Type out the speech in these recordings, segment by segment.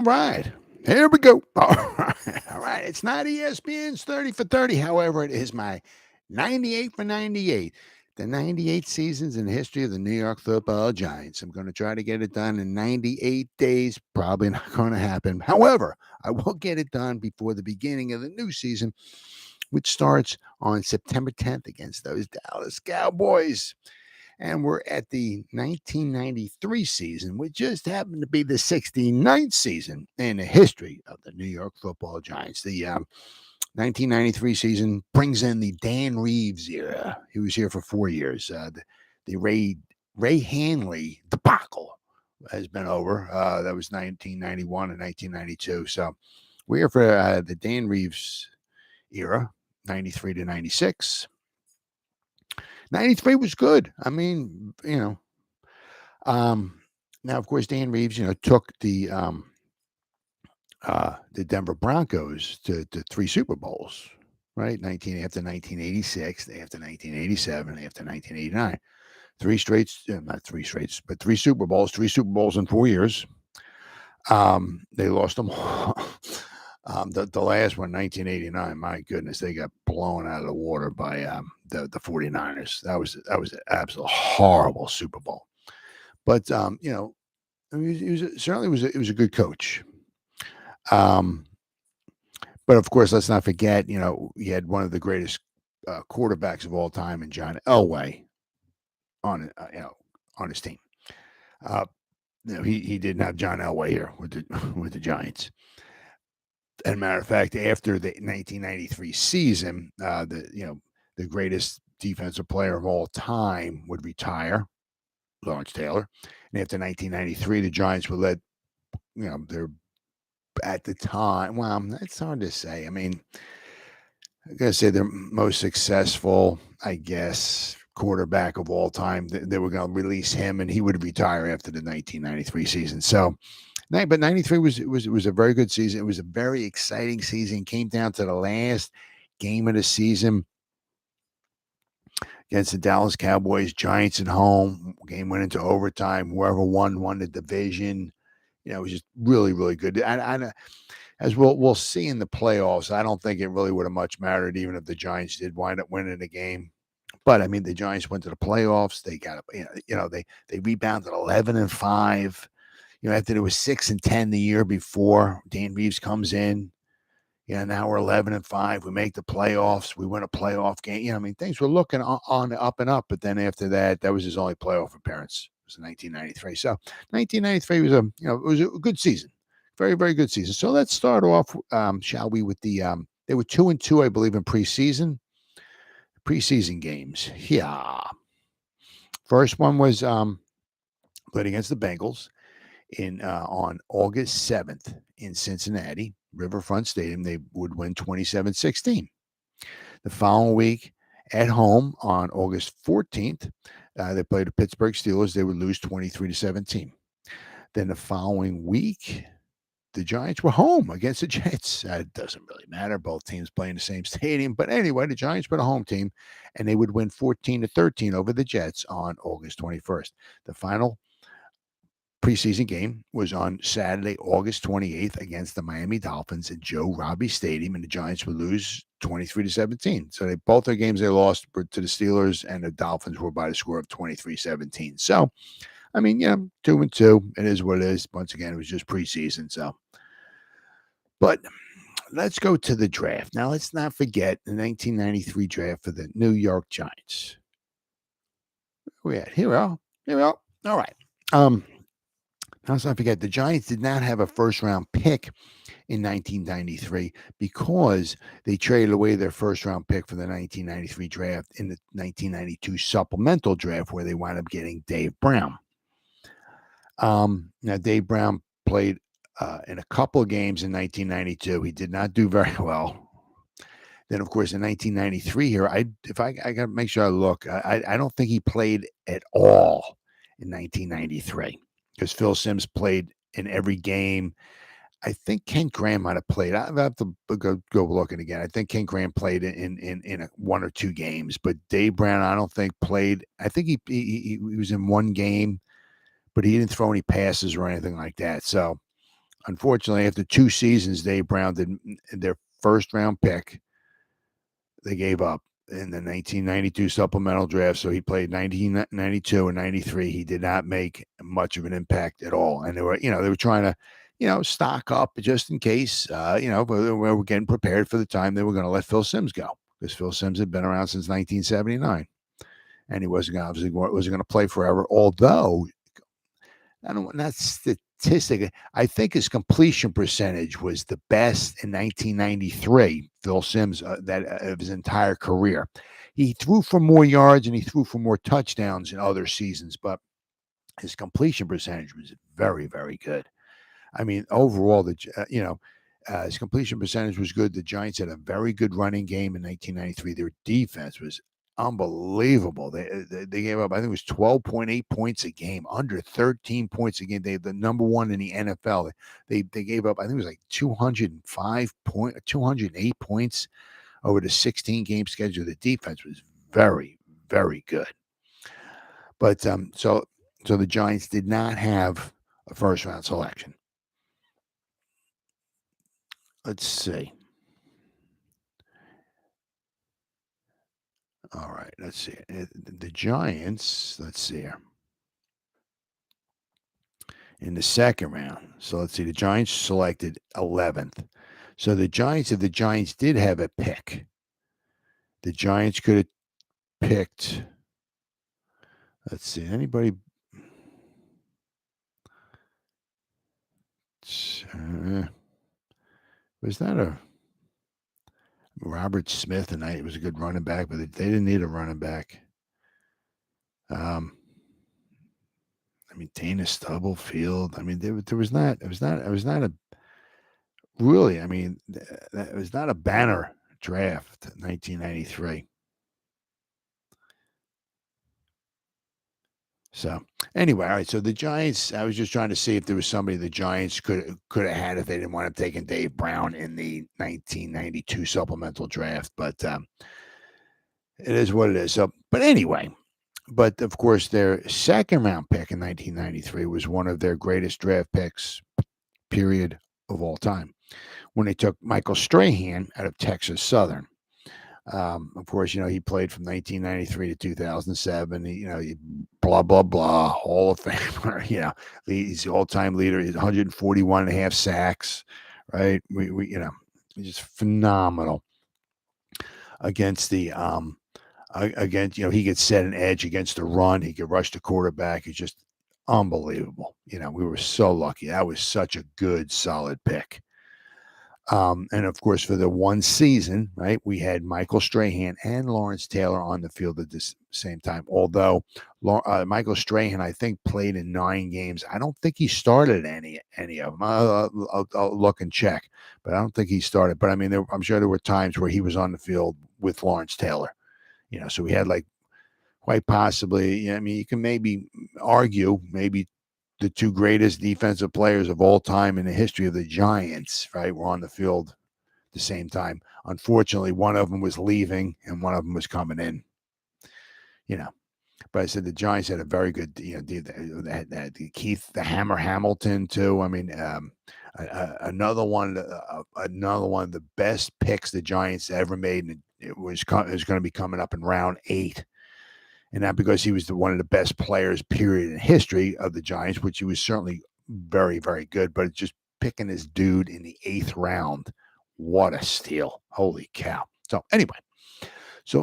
Right. Here we go. All right. It's not ESPN's 30 for 30. However, it is my 98 for 98. The 98 seasons in the history of the New York Football Giants. I'm going to try to get it done in 98 days. Probably not going to happen. However, I will get it done before the beginning of the new season, which starts on September 10th against those Dallas Cowboys. And we're at the 1993 season, which just happened to be the 69th season in the history of the New York Football Giants. The 1993 season brings in the Dan Reeves era. He was here for 4 years. The Ray Hanley debacle has been over. That was 1991 and 1992. So we're here for the Dan Reeves era, 93 to 96. 93 was good. I mean, now of course Dan Reeves, took the Denver Broncos to 3 Super Bowls, right? 19 after 1986, after 1987, after 1989. Three straight, not three straights, but 3 Super Bowls, 3 Super Bowls in 4 years. They lost them all. The last one, 1989, my goodness, they got blown out of the water by the 49ers. That was an absolute horrible Super Bowl. But I mean, it was a good coach. But of course, let's not forget, he had one of the greatest quarterbacks of all time in John Elway on his team. He didn't have John Elway here with the Giants. As a matter of fact, after the 1993 season, the greatest defensive player of all time would retire, Lawrence Taylor. And after 1993, the Giants would let, their at the time, well, it's hard to say. I mean, I gotta say their most successful, I guess, quarterback of all time. They were going to release him, and he would retire after the 1993 season. So, but 93 was a very good season. It was a very exciting season. Came down to the last game of the season against the Dallas Cowboys. Giants at home. Game went into overtime. Whoever won the division. It was just really, really good. As we'll see in the playoffs, I don't think it really would have much mattered, even if the Giants did wind up winning the game. But I mean, the Giants went to the playoffs. They got, they rebounded 11-5. After there was 6-10 the year before, Dan Reeves comes in. Now we're 11-5. We make the playoffs. We win a playoff game. I mean, things were looking on up and up. But then after that was his only playoff appearance. It was in 1993. So 1993 was it was a good season, very, very good season. So let's start off, shall we, with they were 2-2, I believe, in preseason games. Yeah. First one was played against the Bengals on August 7th in Cincinnati, Riverfront Stadium. They would win 27-16. The following week at home on August 14th, they played the Pittsburgh Steelers. They would lose 23-17. Then the following week, the Giants were home against the Jets. It doesn't really matter. Both teams play in the same stadium. But anyway, the Giants were the home team, and they would win 14-13 over the Jets on August 21st. The final preseason game was on Saturday, August 28th against the Miami Dolphins at Joe Robbie Stadium, and the Giants would lose 23-17. So both their games they lost to the Steelers, and the Dolphins were by the score of 23-17. So, I mean, 2-2. It is what it is. Once again, it was just preseason. So, but let's go to the draft. Now, let's not forget the 1993 draft for the New York Giants. Where we at? Here we are. All right. Now, let's not forget the Giants did not have a first-round pick in 1993 because they traded away their first-round pick for the 1993 draft in the 1992 supplemental draft, where they wound up getting Dave Brown. Now, Dave Brown played in a couple of games in 1992. He did not do very well. Then, of course, in 1993 here, I got to make sure I look. I don't think he played at all in 1993 because Phil Simms played in every game. I think Kent Graham might have played. I have to go looking again. I think Kent Graham played in 1 or 2 games, but Dave Brown, I don't think played. I think he was in 1 game, but he didn't throw any passes or anything like that. So Unfortunately, after 2 seasons, Dave Brown did their first round pick. They gave up in the 1992 supplemental draft. So he played 1992 and 93. He did not make much of an impact at all. And they were trying to, stock up just in case, we were getting prepared for the time they were going to let Phil Simms go, because Phil Simms had been around since 1979. And he wasn't going to play forever. Although, not statistic. I think his completion percentage was the best in 1993. Phil Simms, of his entire career. He threw for more yards and he threw for more touchdowns in other seasons, but his completion percentage was very, very good. I mean, overall, his completion percentage was good. The Giants had a very good running game in 1993. Their defense was unbelievable. They gave up, I think it was 12.8 points a game, under 13 points a game. They the number one in the NFL. They gave up, I think it was like 208 points over the 16 game schedule. The defense was very, very good. But so the Giants did not have a first round selection. Let's see. All right, let's see. The Giants, let's see here. In the second round. So let's see. The Giants selected 11th. So if the Giants did have a pick, the Giants could have picked, let's see, anybody. Was that a Robert Smith? And it was a good running back, but they didn't need a running back. Dana Stubblefield. There was not. It was not a really. It was not a banner draft. 1993. So anyway, all right. So the Giants. I was just trying to see if there was somebody the Giants could have had if they didn't want to take Dave Brown in the 1992 supplemental draft. But it is what it is. So, but anyway. But of course, their second round pick in 1993 was one of their greatest draft picks, period, of all time, when they took Michael Strahan out of Texas Southern. Of course, he played from 1993 to 2007. Blah, blah, blah, Hall of Famer. He's the all-time leader. He's 141 and a half sacks, right? Just phenomenal against the he could set an edge against the run. He could rush the quarterback. He's just unbelievable. We were so lucky. That was such a good, solid pick. And of course, for the one season, right, we had Michael Strahan and Lawrence Taylor on the field at the same time. Although Michael Strahan, I think, played in 9 games. I don't think he started any of them. I'll look and check, but I don't think he started. But I'm sure there were times where he was on the field with Lawrence Taylor. So we had quite possibly, you can maybe argue maybe the 2 greatest defensive players of all time in the history of the Giants, right, were on the field at the same time. Unfortunately, one of them was leaving and one of them was coming in. But I said the Giants had a very good, Keith the Hammer Hamilton too. Another one of the best picks the Giants ever made, and it was going to be coming up in round 8. And not because he was one of the best players, period, in history of the Giants, which he was certainly very, very good. But just picking this dude in the 8th round, what a steal. Holy cow. So anyway,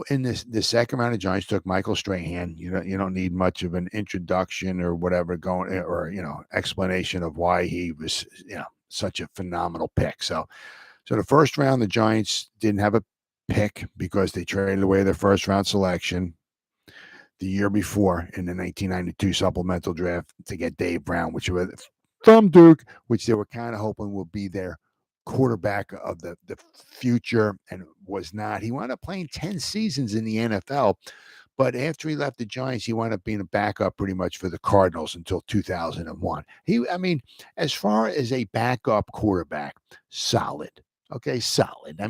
in the second round, the Giants took Michael Strahan. You don't need much of an introduction or whatever explanation of why he was, such a phenomenal pick. So the first round, the Giants didn't have a pick because they traded away their first round selection the year before in the 1992 supplemental draft to get Dave Brown, which was from Duke, which they were kind of hoping would be their quarterback of the future, and was not. He wound up playing 10 seasons in the NFL, but after he left the Giants, he wound up being a backup pretty much for the Cardinals until 2001. As far as a backup quarterback, solid. Okay, solid.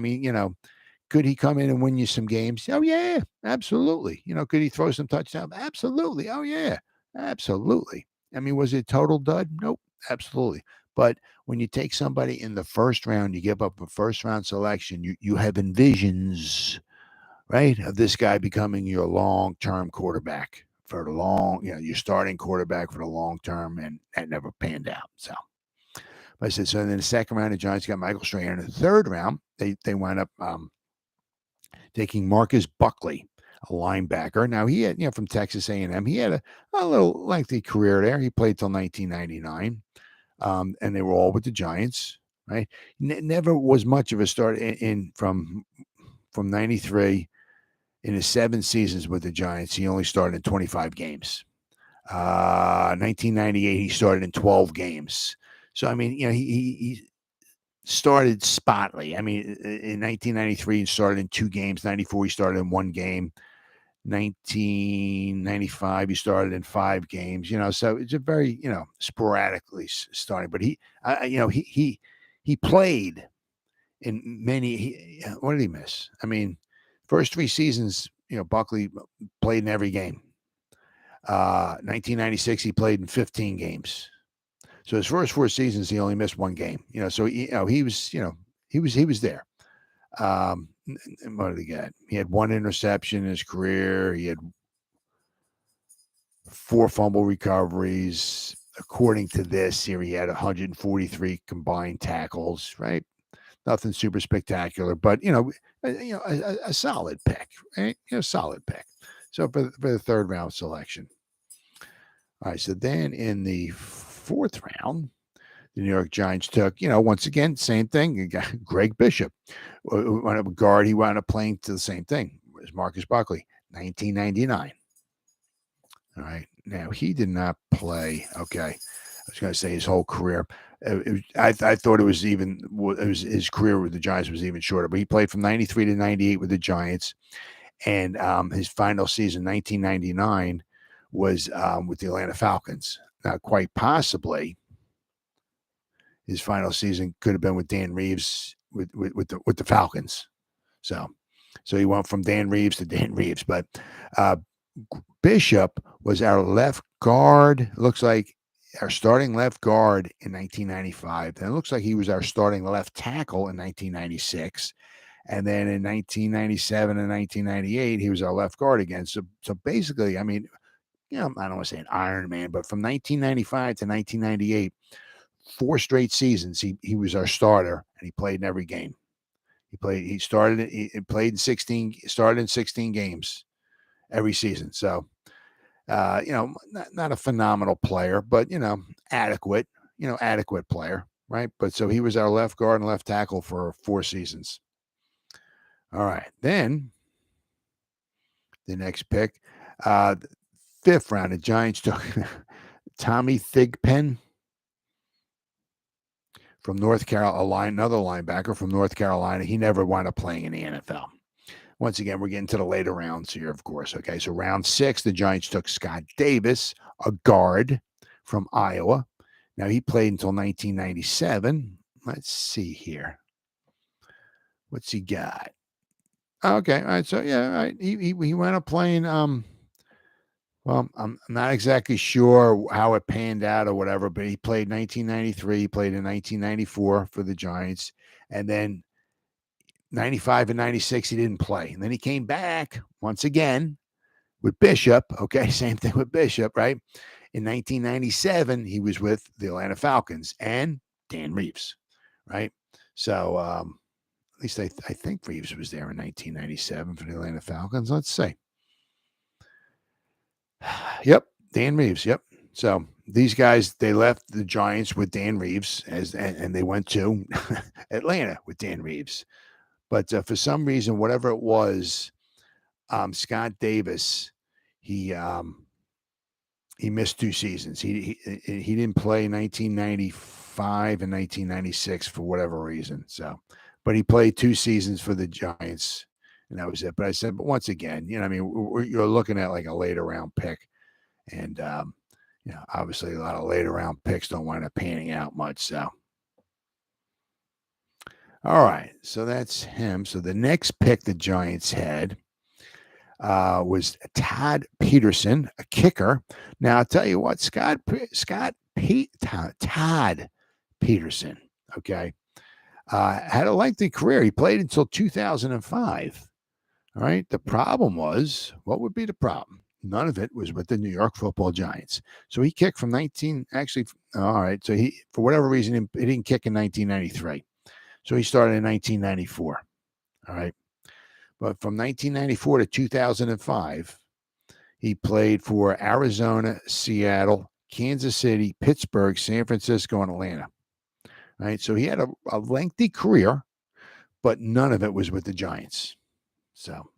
Could he come in and win you some games? Oh, yeah, absolutely. Could he throw some touchdowns? Absolutely. Oh, yeah, absolutely. Was it a total dud? Nope, absolutely. But when you take somebody in the first round, you give up a first round selection, you have envisions, right, of this guy becoming your long-term quarterback for the your starting quarterback for the long term, and that never panned out. So I said, so in the second round, the Giants got Michael Strahan. In the third round, they wound up taking Marcus Buckley, a linebacker. Now he had, from Texas A&M, he had a little lengthy career there. He played till 1999, and they were all with the Giants. Right, never was much of a start from 93. In his 7 seasons with the Giants, he only started in 25 games. 1998, he started in 12 games. So I mean, he started spotly. I mean, in 1993, he started in 2 games. 94, he started in 1 game. 1995, he started in 5 games. So it's a very sporadically starting. But he played in many. What did he miss? I mean, first 3 seasons, Buckley played in every game. 1996, he played in 15 games. So his first 4 seasons, he only missed 1 game. So he was there. And what did he get? He had 1 interception in his career. He had 4 fumble recoveries. According to this here, he had 143 combined tackles. Right, nothing super spectacular, but a solid pick. Right, solid pick. So for the third round selection. All right, so then in the 4th round, the New York Giants took, once again, same thing. You got Greg Bishop, wound up guard. He wound up playing to the same thing as Marcus Buckley, 1999. All right, now he did not play. Okay, I was going to say his whole career. I thought it was his career with the Giants was even shorter, but he played from 93 to 98 with the Giants, and his final season, 1999. Was with the Atlanta Falcons. Now, quite possibly, his final season could have been with Dan Reeves with the Falcons. So he went from Dan Reeves to Dan Reeves. But Bishop was our left guard. Looks like our starting left guard in 1995. Then it looks like he was our starting left tackle in 1996. And then in 1997 and 1998, he was our left guard again. So basically, I mean, I don't want to say an Iron Man, but from 1995 to 1998, 4 straight seasons, he was our starter, and he played in every game. He played in 16 games every season. So, not a phenomenal player, but, adequate player, right? But so he was our left guard and left tackle for 4 seasons. All right. Then the next pick, 5th round, the Giants took Tommy Thigpen from North Carolina, another linebacker from North Carolina. He never wound up playing in the NFL. Once again, we're getting to the later rounds here, of course. Okay, so round 6, the Giants took Scott Davis, a guard from Iowa. Now, he played until 1997. Let's see here. What's he got? Okay, all right. So, yeah, all right. He wound up playing well, I'm not exactly sure how it panned out or whatever, but he played 1993. He played in 1994 for the Giants. And then 95 and 96, he didn't play. And then he came back once again with Bishop. Okay, same thing with Bishop, right? In 1997, he was with the Atlanta Falcons and Dan Reeves, right? So at least I think Reeves was there in 1997 for the Atlanta Falcons. Let's see. Yep, Dan Reeves. Yep. So these guys, they left the Giants with Dan Reeves and they went to Atlanta with Dan Reeves. But for some reason, whatever it was, Scott Davis, he missed 2 seasons. He didn't play 1995 and 1996 for whatever reason. So, but he played 2 seasons for the Giants, and that was it. But I said, but once again, you're looking at like a later round pick, and obviously a lot of later round picks don't wind up panning out much. So, all right, so that's him. So the next pick the Giants had was Todd Peterson, a kicker. Now I'll tell you what, Todd Peterson. Okay. Had a lengthy career. He played until 2005. All right. The problem was, what would be the problem? None of it was with the New York Football Giants. So he kicked from 19, actually, all right. So he, for whatever reason, he didn't kick in 1993. So he started in 1994. All right. But from 1994 to 2005, he played for Arizona, Seattle, Kansas City, Pittsburgh, San Francisco, and Atlanta. All right. So he had a lengthy career, but none of it was with the Giants. So,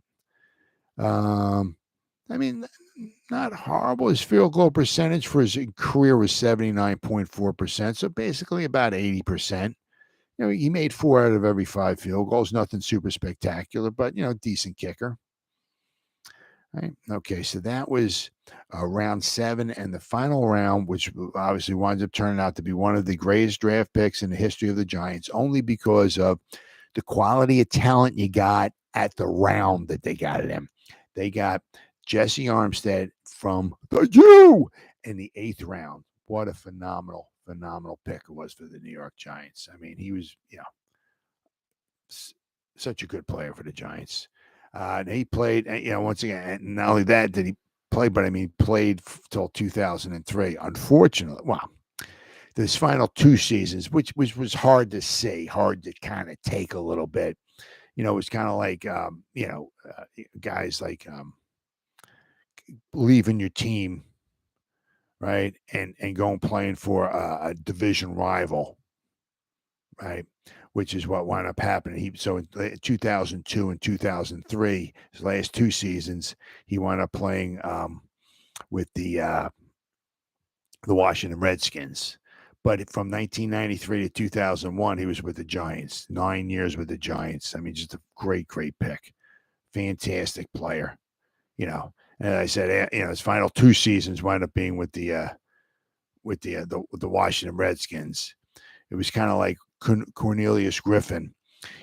I mean, not horrible. His field goal percentage for his career was 79.4%. So basically about 80%. You know, he made 4 out of every 5 field goals. Nothing super spectacular, but, you know, decent kicker. Right. Okay. So that was round 7. And the final round, which obviously winds up turning out to be one of the greatest draft picks in the history of the Giants, only because of the quality of talent you got at the round that they got it in. They got Jesse Armstead from the U in the 8th round. What a phenomenal pick it was for the New York Giants. I mean, he was, you know, such a good player for the Giants. And he played, you know, once again, and not only that did he play, but I mean, played till 2003. Unfortunately, well, this final 2 seasons, which was hard to say, hard to kind of take a little bit. You know, it was kind of like, you know, guys like leaving your team, right, and going playing for a division rival, right, which is what wound up happening. So in 2002 and 2003, his last 2 seasons, he wound up playing with the Washington Redskins. But from 1993 to 2001, he was with the Giants. 9 years with the Giants. I mean, just a great pick. Fantastic player. You know, and I said, you know, his final 2 seasons wound up being with the Washington Redskins. It was kind of like Cornelius Griffin.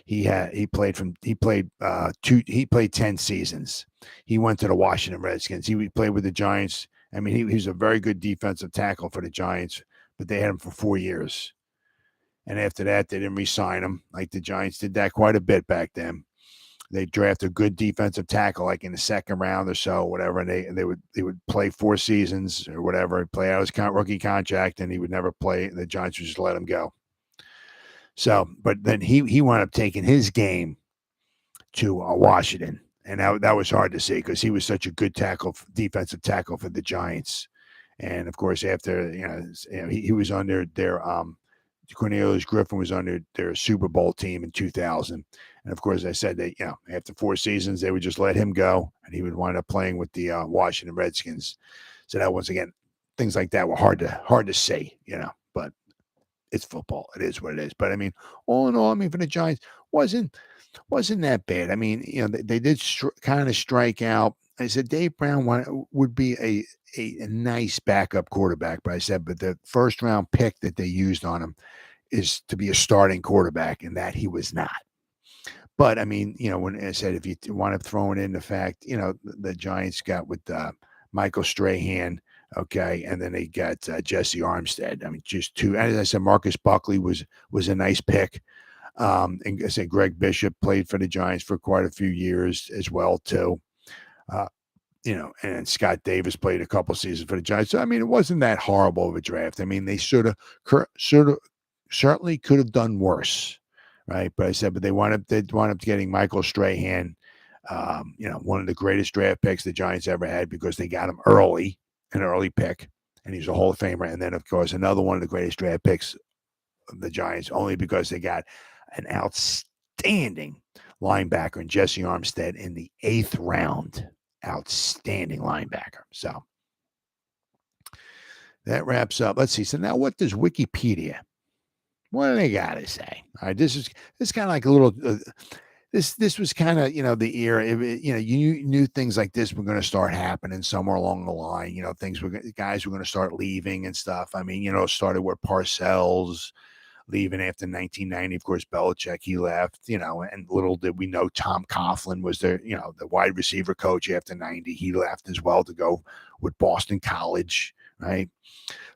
He played 10 seasons. He went to the Washington Redskins. He played with the Giants. I mean, he was a very good defensive tackle for the Giants, but they had him for 4 years. And after that, they didn't re-sign him. Like the Giants did that quite a bit back then. They drafted a good defensive tackle, like in the 2nd round or so, whatever, and they would play 4 seasons or whatever, play out his rookie contract, and he would never play. The Giants would just let him go. So, but then he wound up taking his game to Washington, and that was hard to see because he was such a good defensive tackle for the Giants. And of course, after he was under their Cornelius Griffin was under their Super Bowl team in 2000. And of course, I said that, you know, after 4 seasons, they would just let him go and he would wind up playing with the Washington Redskins. So that, once again, things like that were hard to say, you know, but it's football. It is what it is. But I mean, all in all, I mean, for the Giants, wasn't that bad. I mean, you know, they did kind of strike out. I said Dave Brown would be a nice backup quarterback, but I said, but the 1st round pick that they used on him is to be a starting quarterback, and that he was not. But I mean, you know, when I said, if you want to throw in the fact, you know, the Giants got with Michael Strahan, okay, and then they got Jesse Armstead. I mean, just 2. As I said, Marcus Buckley was a nice pick. And I said Greg Bishop played for the Giants for quite a few years as well too. You know, and Scott Davis played a couple seasons for the Giants. So I mean, it wasn't that horrible of a draft. I mean, they certainly could have done worse, right? But I said, but they wound up getting Michael Strahan, you know, one of the greatest draft picks the Giants ever had, because they got him early, an early pick, and he's a Hall of Famer. And then, of course, another one of the greatest draft picks of the Giants, only because they got an outstanding linebacker in Jesse Armstead in the 8th round. Outstanding linebacker. So that wraps up. Let's see. So now, what does Wikipedia? What do they got to say? All right, this is kind of like a little. This was kind of, you know, the era. You know, you knew things like this were going to start happening somewhere along the line. You know, guys were going to start leaving and stuff. I mean, you know, it started with Parcells leaving after 1990. Of course, Belichick, he left, you know, and little did we know Tom Coughlin was the wide receiver coach after 90. He left as well to go with Boston College, right?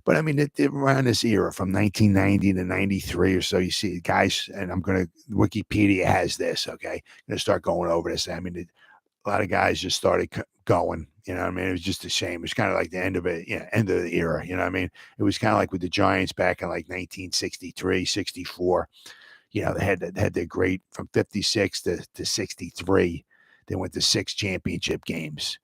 But I mean, around this era from 1990 to 93 or so, you see guys, and Wikipedia has this, okay? I'm going to start going over this. I mean, a lot of guys just started going, you know what I mean? It was just a shame. It was kind of like the end of it, end of the era, you know what I mean? It was kind of like with the Giants back in like 1963, 64. They had their great from 56 to 63. They went to 6 championship games.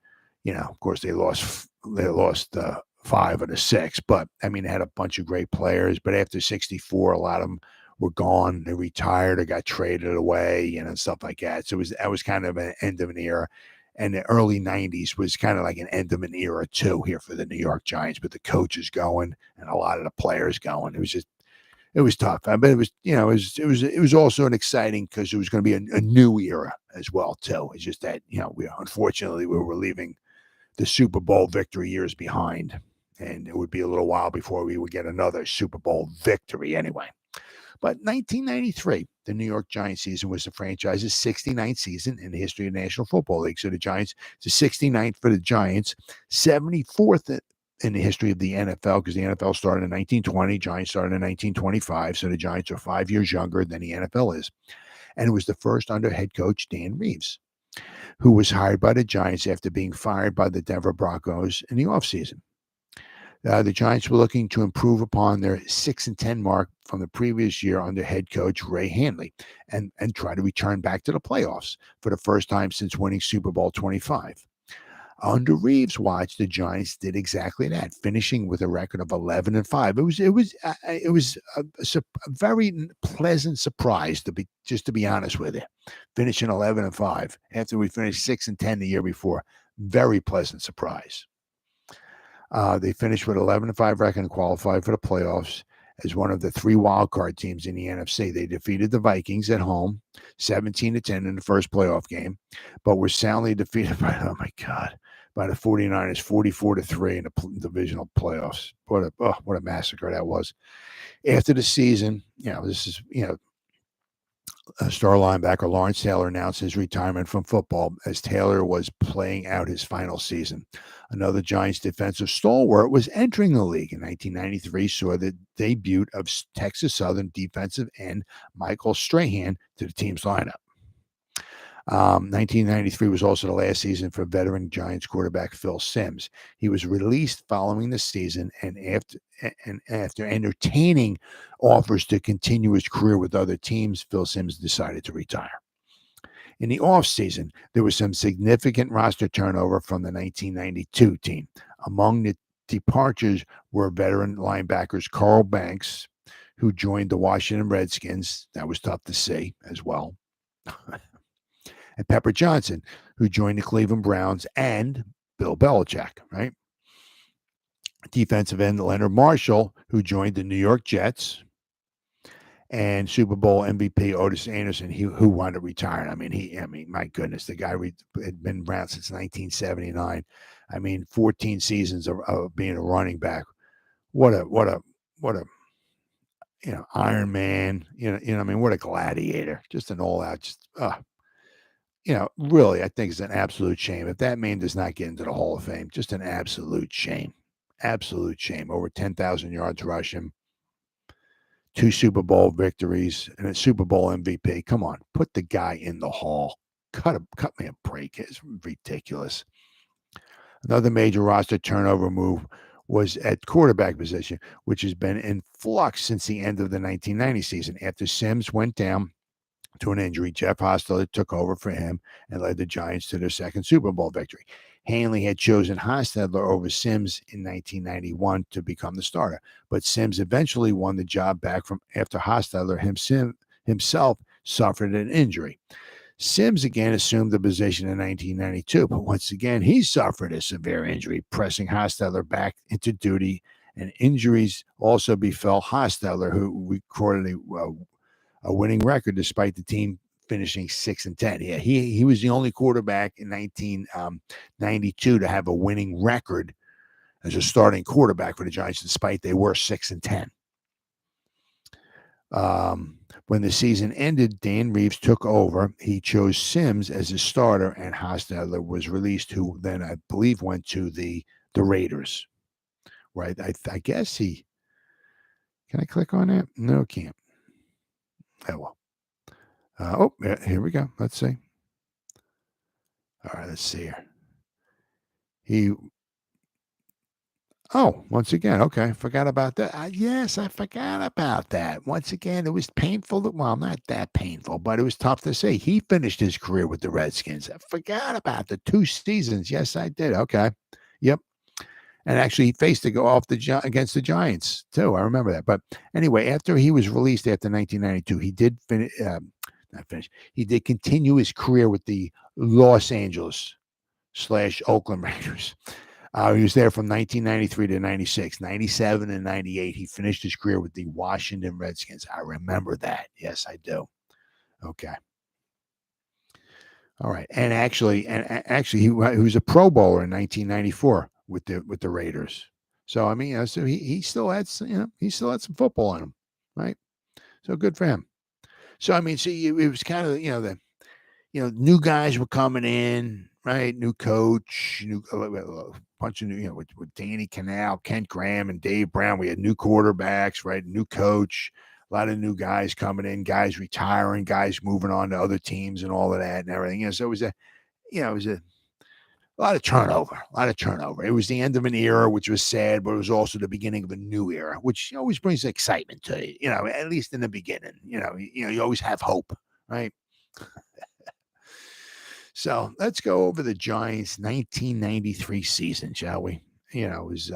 Of course they lost 5 of the 6, but I mean, they had a bunch of great players, but after 64, a lot of them were gone. They retired or got traded away, and stuff like that. So that was kind of an end of an era. And the early 90s was kind of like an end of an era too here for the New York Giants, with the coaches going and a lot of the players going. It was tough, but it was also an exciting, because it was going to be a new era as well too. It's just that unfortunately we were leaving the Super Bowl victory years behind, and it would be a little while before we would get another Super Bowl victory anyway. But 1993, the New York Giants season was the franchise's 69th season in the history of the National Football League. So the Giants, it's the 69th for the Giants, 74th in the history of the NFL, because the NFL started in 1920, Giants started in 1925, so the Giants are 5 years younger than the NFL is. And it was the first under head coach Dan Reeves, who was hired by the Giants after being fired by the Denver Broncos in the offseason. The Giants were looking to improve upon their 6-10 mark from the previous year under head coach Ray Handley and try to return back to the playoffs for the first time since winning Super Bowl 25. Under Reeves' watch, the Giants did exactly that, finishing with a record of 11-5. It was a very pleasant surprise, to be honest with you, finishing 11-5 after we finished 6-10 the year before. Very pleasant surprise. They finished with 11-5 record and qualified for the playoffs as one of the 3 wildcard teams in the NFC. They defeated the Vikings at home, 17-10 in the first playoff game, but were soundly defeated by the 49ers, 44-3 in the divisional playoffs. What a massacre that was. After the season, star linebacker Lawrence Taylor announced his retirement from football as Taylor was playing out his final season. Another Giants defensive stalwart was entering the league. In 1993, saw the debut of Texas Southern defensive end Michael Strahan to the team's lineup. 1993 was also the last season for veteran Giants quarterback Phil Simms. He was released following the season, and after entertaining offers to continue his career with other teams, Phil Simms decided to retire. In the offseason, there was some significant roster turnover from the 1992 team. Among the departures were veteran linebackers Carl Banks, who joined the Washington Redskins. That was tough to see as well. And Pepper Johnson, who joined the Cleveland Browns, and Bill Belichick, right? Defensive end Leonard Marshall, who joined the New York Jets, and Super Bowl MVP Otis Anderson, who wound up retiring. I mean, my goodness, the guy had been around since 1979. 14 seasons of being a running back. What a Iron Man. What a gladiator. Just an all-out. Really, I think it's an absolute shame if that man does not get into the Hall of Fame. Just an absolute shame. Absolute shame. Over 10,000 yards rushing, 2 Super Bowl victories, and a Super Bowl MVP. Come on, put the guy in the Hall. Cut me a break. It's ridiculous. Another major roster turnover move was at quarterback position, which has been in flux since the end of the 1990 season. After Simms went down to an injury, Jeff Hostetler took over for him and led the Giants to their second Super Bowl victory. Hanley had chosen Hostetler over Simms in 1991 to become the starter, but Simms eventually won the job back from after Hostetler himself suffered an injury. Simms again assumed the position in 1992, but once again he suffered a severe injury, pressing Hostetler back into duty, and injuries also befell Hostetler, who recorded a winning record despite the team finishing 6-10. Yeah, he was the only quarterback in 1992 to have a winning record as a starting quarterback for the Giants, despite they were 6-10. When the season ended, Dan Reeves took over. He chose Simms as his starter, and Hostetler was released, who then I believe went to the Raiders, where I guess he. Can I click on that? No, can't. Oh well. Here we go. Let's see. All right, let's see here. He. Oh, once again, okay, forgot about that. Yes, I forgot about that. Once again, it was painful. Well, not that painful, but it was tough to see. He finished his career with the Redskins. I forgot about the 2 seasons. Yes, I did. Okay. Yep. And actually, he faced to go off against the Giants too. I remember that. But anyway, after he was released after 1992, he did finish. Not finish. He did continue his career with the Los Angeles / Oakland Raiders. He was there from 1993 to 96, 97 and 98. He finished his career with the Washington Redskins. I remember that. Yes, I do. Okay. All right. And actually, he was a Pro Bowler in 1994 with the Raiders. So I mean, so he still had some football in him, right? So good for him. So I mean, see, it was kind of new guys were coming in, right? New coach, bunch of new, with Danny Canal, Kent Graham, and Dave Brown. We had new quarterbacks, right? New coach, a lot of new guys coming in, guys retiring, guys moving on to other teams, and all of that and everything. So it was a lot of turnover, It was the end of an era, which was sad, but it was also the beginning of a new era, which always brings excitement to you. At least in the beginning. You always have hope, right? So let's go over the Giants' 1993 season, shall we? It was,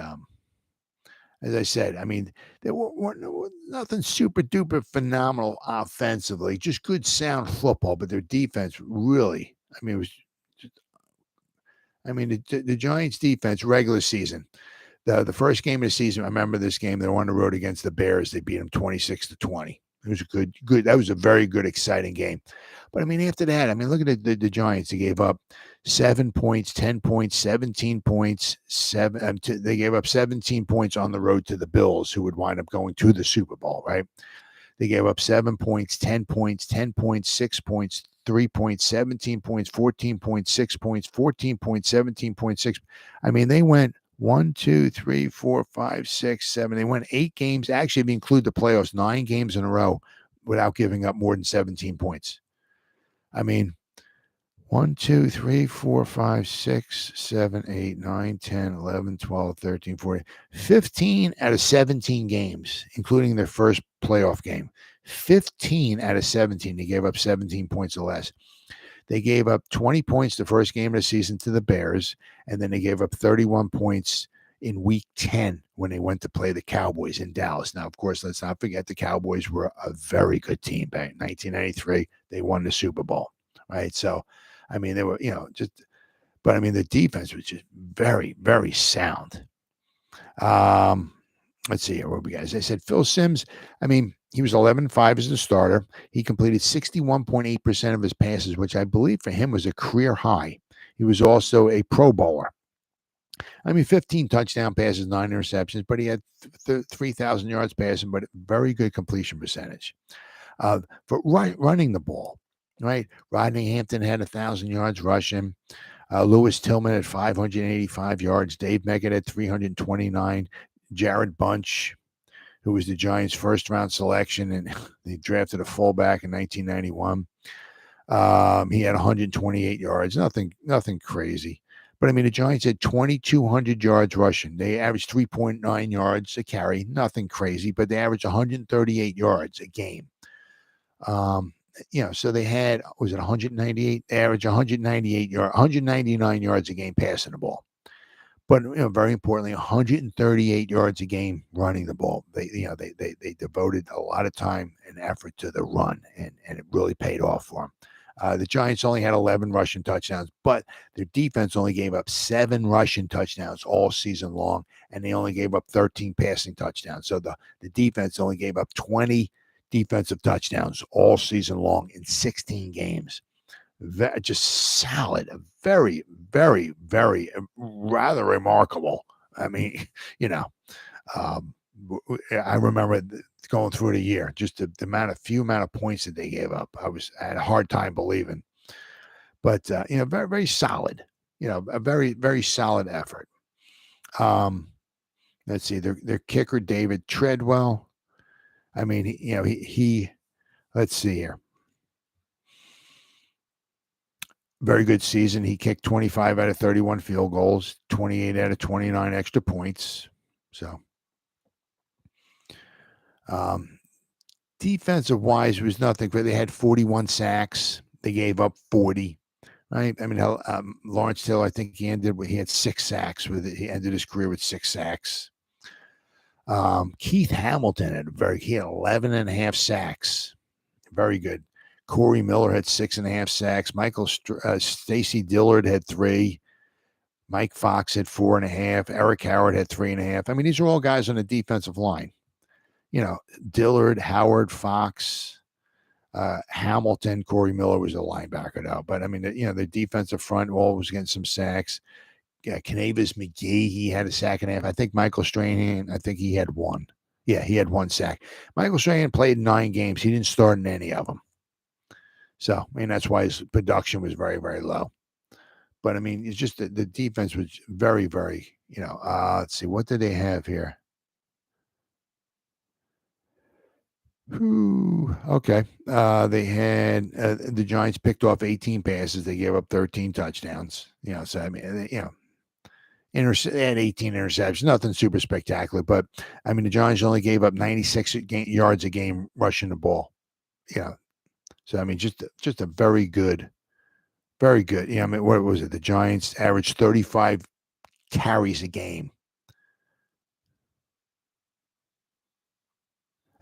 as I said, I mean, there were nothing super duper phenomenal offensively, just good sound football, but their defense really, I mean, it was, the Giants' defense regular season. The first game of the season, I remember this game. They were on the road against the Bears. They beat them 26-20. It was a good. That was a very good, exciting game. But I mean, after that, look at the Giants. They gave up 7 points, 10 points, 17 points. They gave up 17 points on the road to the Bills, who would wind up going to the Super Bowl. Right? They gave up 7 points, 10 points, 10 points, 6 points, 3 points, 17 points, 14 points, 6 points, 14 points, 17 points, 6. I mean, they went 1, 2, 3, 4, 5, 6, 7. They won 8 games. Actually, if you include the playoffs, 9 games in a row without giving up more than 17 points. I mean, 1, 2, 3, 4, 5, 6, 7, 8, 9, 10, 11, 12, 13, 14, 15 out of 17 games, including their first playoff game. 15 out of 17. They gave up 17 points or less. They gave up 20 points the first game of the season to the Bears, and then they gave up 31 points in Week 10 when they went to play the Cowboys in Dallas. Now, of course, let's not forget the Cowboys were a very good team back in 1993. They won the Super Bowl, right? So, I mean, they were, but I mean, the defense was just very, very sound. Let's see here. What we got? As I said, Phil Simms, he was 11-5 as the starter. He completed 61.8% of his passes, which I believe for him was a career high. He was also a Pro Bowler. 15 touchdown passes, 9 interceptions, but he had 3,000 yards passing, but very good completion percentage. For running the ball, right? Rodney Hampton had 1,000 yards rushing. Lewis Tillman had 585 yards. Dave Meggett had 329. Jared Bunch, who was the Giants' first-round selection, and they drafted a fullback in 1991. He had 128 yards. Nothing crazy. But, the Giants had 2,200 yards rushing. They averaged 3.9 yards a carry. Nothing crazy, but they averaged 138 yards a game. So they had, was it 198? They averaged 199 yards a game passing the ball. But very importantly, 138 yards a game running the ball. They devoted a lot of time and effort to the run, and it really paid off for them. The Giants only had 11 rushing touchdowns, but their defense only gave up 7 rushing touchdowns all season long, and they only gave up 13 passing touchdowns. So the defense only gave up 20 defensive touchdowns all season long in 16 games. Just solid, very, very, very rather remarkable. I remember going through the year, just the few amount of points that they gave up. I had a hard time believing, but very, very solid. A very, very solid effort. let's see, their kicker, David Treadwell. I mean, he let's see here. Very good season. He kicked 25 out of 31 field goals, 28 out of 29 extra points. So, defensive wise, was nothing. But they had 41 sacks. They gave up 40. Right. I mean, Lawrence Hill, I think he had 6 sacks with it. He ended his career with 6 sacks. Keith Hamilton he had 11 and a half sacks. Very good. Corey Miller had 6.5 sacks. Stacy Dillard had 3. Mike Fox had 4.5. Eric Howard had 3.5. I mean, these are all guys on the defensive line. Dillard, Howard, Fox, Hamilton, Corey Miller was a linebacker though. But I mean, the defensive front all was getting some sacks. Canavis McGee, he had a sack and a half. I think Michael Strahan, I think he had 1. Yeah, he had 1 sack. Michael Strahan played 9 games. He didn't start in any of them. So, I mean, that's why his production was very, very low. But, I mean, it's just the defense was very, very, let's see, what did they have here? Okay. They had the Giants picked off 18 passes. They gave up 13 touchdowns. So, I mean, they had 18 interceptions. Nothing super spectacular. But, I mean, the Giants only gave up 96 yards a game rushing the ball. So, I mean, just a very good. I mean, what was it? The Giants averaged 35 carries a game.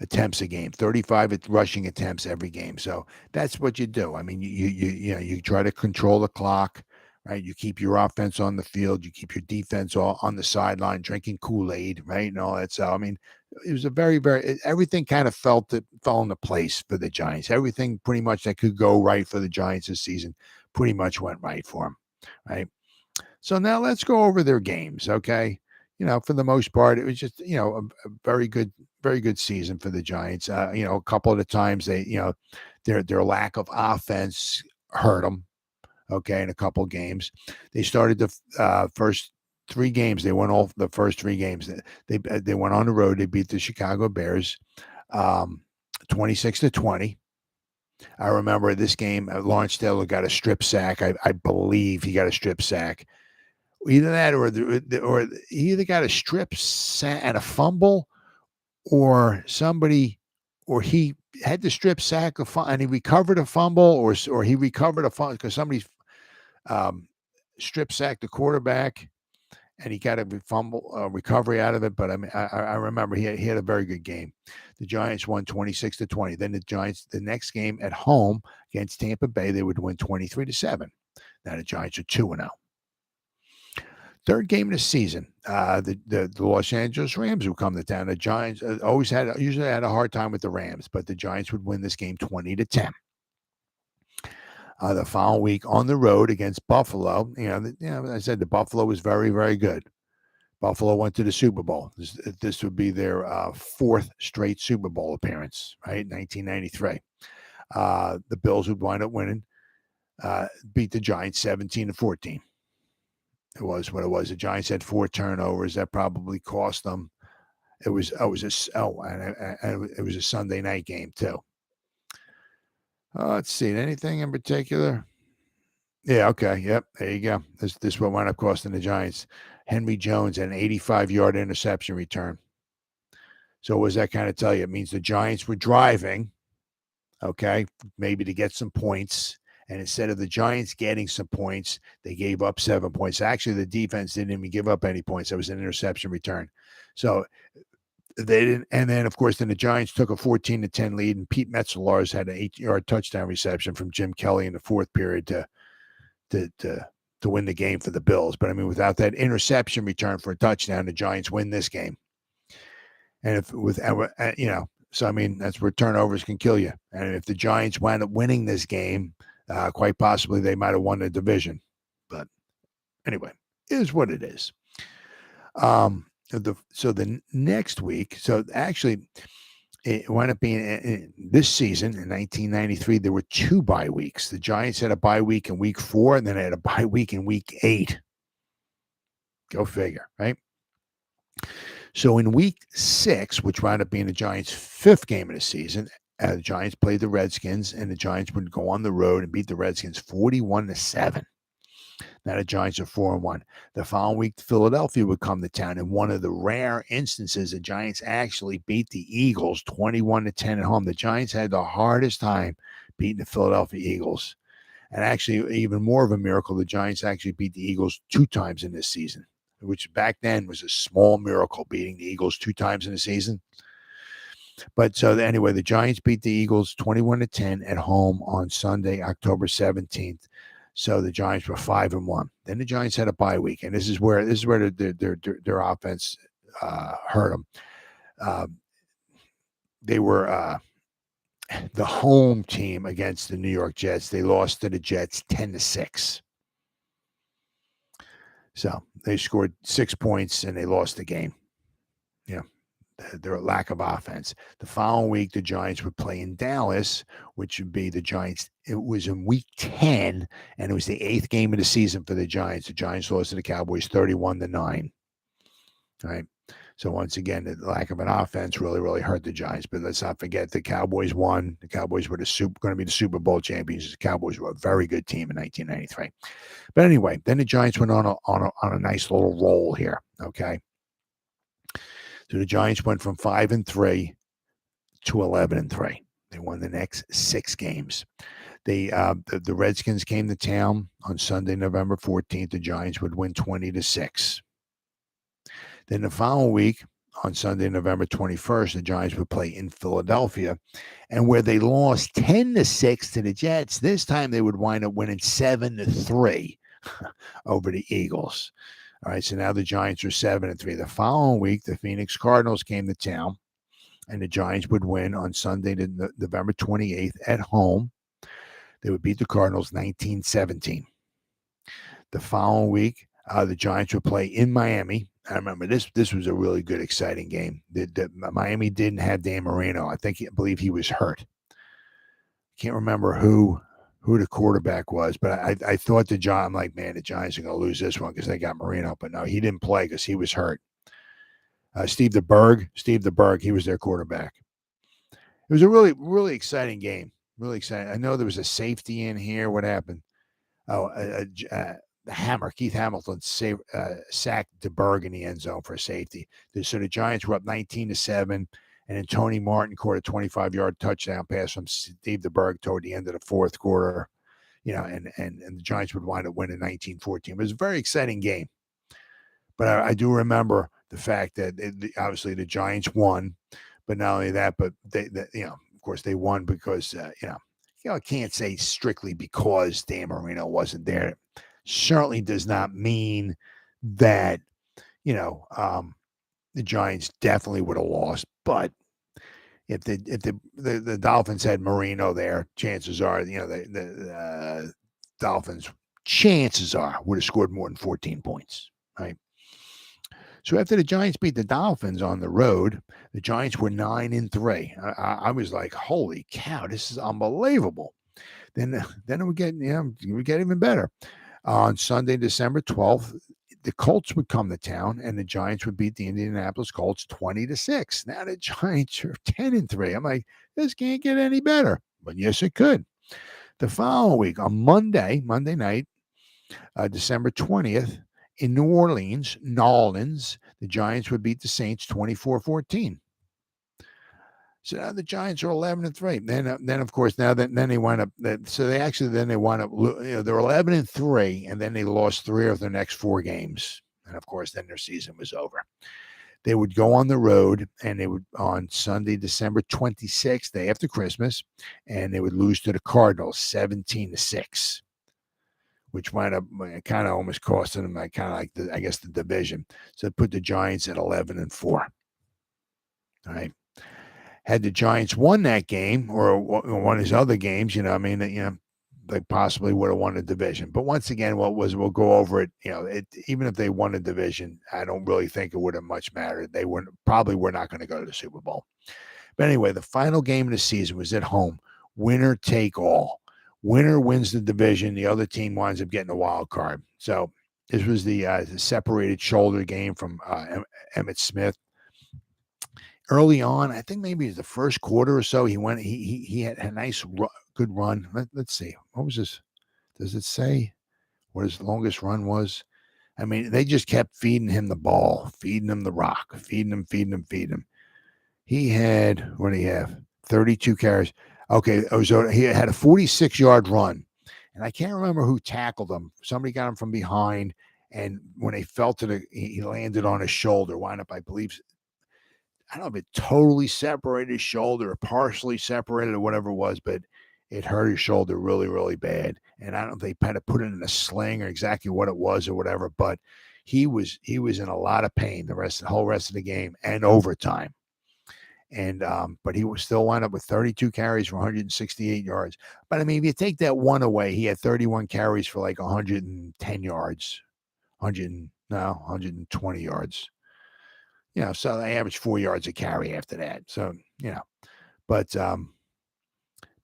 Attempts a game, 35 rushing attempts every game. So that's what you do. I mean, you try to control the clock, right? You keep your offense on the field. You keep your defense all on the sideline drinking Kool-Aid, right? And all that. So, I mean, it was a very, very, everything kind of fell into place for the Giants. Everything pretty much that could go right for the Giants this season pretty much went right for them, right? So now let's go over their games, okay? For the most part, it was just, a very good season for the Giants. A couple of the times their lack of offense hurt them, okay, in a couple of games. They started the first 3 games. They won all the first 3 games. They went on the road. They beat the Chicago Bears 26-20. I remember this game, Lawrence Taylor got a strip sack. I believe he got a strip sack. Either that or he either got a strip sack and a fumble, or he had the strip sack and he recovered a fumble, or he recovered a fumble because somebody strip sacked the quarterback and he got a fumble recovery out of it. But I mean, I remember he had a very good game. The Giants won 26-20. Then the Giants, the next game at home against Tampa Bay, they would win 23-7. Now the Giants are 2-0. Third game of the season, the Los Angeles Rams would come to town. The Giants usually had a hard time with the Rams, but the Giants would win this game 20-10. The following week on the road against Buffalo, I said the Buffalo was very, very good. Buffalo went to the Super Bowl. This would be their 4th straight Super Bowl appearance, right? 1993. The Bills would wind up winning, beat the Giants 17-14. It was what it was. The Giants had 4 turnovers that probably cost them. It was a Sunday night game too. Let's see. Anything in particular? Yeah. Okay. Yep. There you go. This what wound up costing the Giants. Henry Jones an 85-yard interception return. So what does that kind of tell you? It means the Giants were driving, okay, maybe to get some points. And instead of the Giants getting some points, they gave up 7 points. Actually, the defense didn't even give up any points. It was an interception return. So they didn't. And then, of course, the Giants took a 14-10 lead, and Pete Metzelaars had an 8-yard touchdown reception from Jim Kelly in the 4th period to win the game for the Bills. But I mean, without that interception return for a touchdown, the Giants win this game. And so I mean, that's where turnovers can kill you. And if the Giants wind up winning this game, quite possibly they might have won the division. But anyway, it is what it is. So the next week, so actually it wound up being this season in 1993, there were 2 bye weeks. The Giants had a bye week in week 4, and then they had a bye week in week 8. Go figure, right? So in week 6, which wound up being the Giants' 5th game of the season, the Giants played the Redskins, and the Giants would go on the road and beat the Redskins 41-7. Now the Giants are 4-1. The following week, Philadelphia would come to town. In one of the rare instances, the Giants actually beat the Eagles 21-10 at home. The Giants had the hardest time beating the Philadelphia Eagles. And actually, even more of a miracle, the Giants actually beat the Eagles 2 times in this season, which back then was a small miracle, beating the Eagles 2 times in a season. But so anyway, the Giants beat the Eagles 21-10 at home on Sunday, October 17th. So the Giants were 5-1. Then the Giants had a bye week, and this is where their offense hurt them. They were the home team against the New York Jets. They lost to the Jets 10-6. So they scored 6 points and they lost the game. Yeah, their lack of offense. The following week, the Giants would play in Dallas, which would be the Giants. It was in week 10, and it was the 8th game of the season for the Giants. The Giants lost to the Cowboys 31-9. All right. So once again, the lack of an offense really, really hurt the Giants. But let's not forget the Cowboys won. The Cowboys were going to be the Super Bowl champions. The Cowboys were a very good team in 1993. But anyway, then the Giants went on a nice little roll here. Okay. So the Giants went from 5-3 to 11-3. They won the next 6 games. The Redskins came to town on Sunday, November 14th. The Giants would win 20-6. Then the following week, on Sunday, November 21st, the Giants would play in Philadelphia, and where they lost 10-6 to the Jets, this time they would wind up winning 7-3 over the Eagles. All right, so now the Giants are 7-3. The following week, the Phoenix Cardinals came to town, and the Giants would win on Sunday, November 28th at home. They would beat the Cardinals 19-17. The following week, the Giants would play in Miami. I remember this was a really good, exciting game. Miami didn't have Dan Marino. I believe he was hurt. Can't remember who the quarterback was, but I thought I'm like, man, the Giants are going to lose this one because they got Marino. But no, he didn't play because he was hurt. Steve DeBerg, he was their quarterback. It was a really, really exciting game. Really exciting. I know there was a safety in here. What happened? Oh, Keith Hamilton sacked DeBerg in the end zone for a safety. So the Giants were up 19-7, and then Tony Martin caught a 25-yard touchdown pass from Steve DeBerg toward the end of the fourth quarter. And the Giants would wind up winning 19-14. It was a very exciting game. But I do remember the fact that obviously the Giants won, but not only that, but of course they won because I can't say strictly because Dan Marino wasn't there. Certainly does not mean that the Giants definitely would have lost. But if the Dolphins had Marino there, chances are the Dolphins would have scored more than 14 points, right? So after the Giants beat the Dolphins on the road, the Giants were 9-3. I was like, holy cow, this is unbelievable. Then it would get even better. On Sunday, December 12th, the Colts would come to town, and the Giants would beat the Indianapolis Colts 20-6. Now the Giants are 10-3. I'm like, this can't get any better. But yes, it could. The following week, on Monday night, December 20th, in New Orleans, the Giants would beat the Saints 24-14. So now the Giants are 11-3. Then of course then they wind up. They're 11-3, and then they lost 3 of their next 4 games, and of course then their season was over. They would go on the road, and they would on Sunday, December 26th, day after Christmas, and they would lose to the Cardinals 17-6. Which wound up kind of almost costing them the division. So it put the Giants at 11-4. All right. Had the Giants won that game or one of his other games, they possibly would have won the division. But once again, we'll go over it. Even if they won the division, I don't really think it would have much mattered. They were not going to go to the Super Bowl. But anyway, the final game of the season was at home. Winner take all. Winner wins the division. The other team winds up getting a wild card. So this was the separated shoulder game from Emmitt Smith. early on, I think maybe the first quarter or so, he had a nice, good run. Let's see. What was this? Does it say what his longest run was? I mean, they just kept feeding him the ball, feeding him the rock, feeding him. He had, what did he have? 32 carries. Okay, he had a 46-yard run. And I can't remember who tackled him. Somebody got him from behind. And when they fell to he landed on his shoulder, wound up, I believe, I don't know if it totally separated his shoulder or partially separated or whatever it was, but it hurt his shoulder really, really bad. And I don't know if they kind of put it in a sling or exactly what it was or whatever, but he was in a lot of pain the whole rest of the game and overtime. And but he was still wound up with 32 carries for 168 yards. But I mean, if you take that one away, he had 31 carries for like 110 yards, 120 yards. So they averaged 4 yards a carry after that. So, but